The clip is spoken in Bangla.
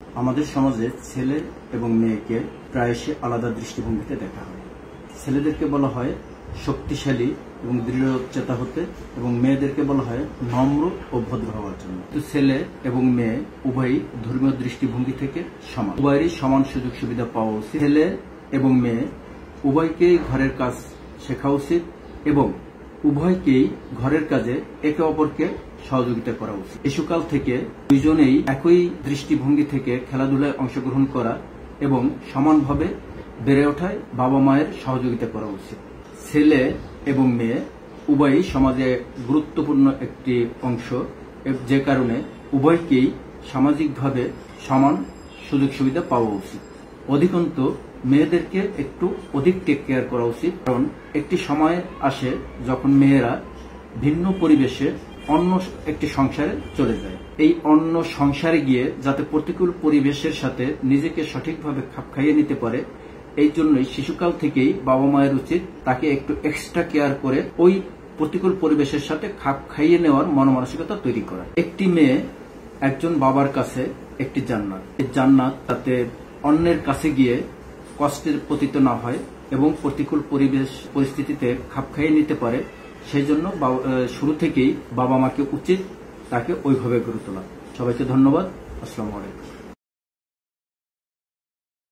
আমাদের সমাজে ছেলে এবং মেয়েকে প্রায়শই আলাদা দৃষ্টিভঙ্গিতে দেখা হয়। ছেলেদেরকে বলা হয় শক্তিশালী এবং দৃঢ়চেতা হতে, এবং মেয়েদেরকে বলা হয় নম্র ও ভদ্র হওয়ার জন্য। কিন্তু ছেলে এবং মেয়ে উভয়ই ধর্মীয় দৃষ্টিভঙ্গি থেকে সমান, উভয়েরই সমান সুযোগ সুবিধা পাওয়া উচিত। ছেলে এবং মেয়ে উভয়কেই ঘরের কাজ শেখা উচিত এবং উভয়কেই ঘরের কাজে একে অপরকে সহযোগিতা করা উচিত। শিশুকাল থেকে দুইজনেই একই দৃষ্টিভঙ্গি থেকে খেলাধুলায় অংশগ্রহণ করা এবং সমানভাবে বেড়ে ওঠায় বাবা মায়ের সহযোগিতা করা উচিত। ছেলে এবং মেয়ে উভয়ই সমাজে গুরুত্বপূর্ণ একটি অংশ, যে কারণে উভয়কেই সামাজিকভাবে সমান সুযোগ সুবিধা পাওয়া উচিত। অধিকন্তু মেয়েদেরকে একটু অধিক টেক কেয়ার করা উচিত, কারণ একটি সময় আসে যখন মেয়েরা ভিন্ন পরিবেশে অন্য একটি সংসারে চলে যায়। এই অন্য সংসারে গিয়ে যাতে প্রতিকূল পরিবেশের সাথে নিজেকে সঠিকভাবে খাপ খাইয়ে নিতে পারে, এই জন্যই শিশুকাল থেকেই বাবা মায়ের উচিত তাকে একটু এক্সট্রা কেয়ার করে ওই প্রতিকূল পরিবেশের সাথে খাপ খাইয়ে নেওয়ার মনোমানসিকতা তৈরি করা। একটি মেয়ে একজন বাবার কাছে একটি জান্নাত। এই জান্নাত তাতে অন্যের কাছে গিয়ে কষ্টের পতিত না হয় এবং প্রতিকূল পরিস্থিতিতে খাপ খাইয়ে নিতে পারে। সেই জন্য শুরু থেকেই বাবা মাকে উচিত তাকে ওইভাবে গড়ে তোলা। সবাইকে ধন্যবাদ। আসসালামু আলাইকুম।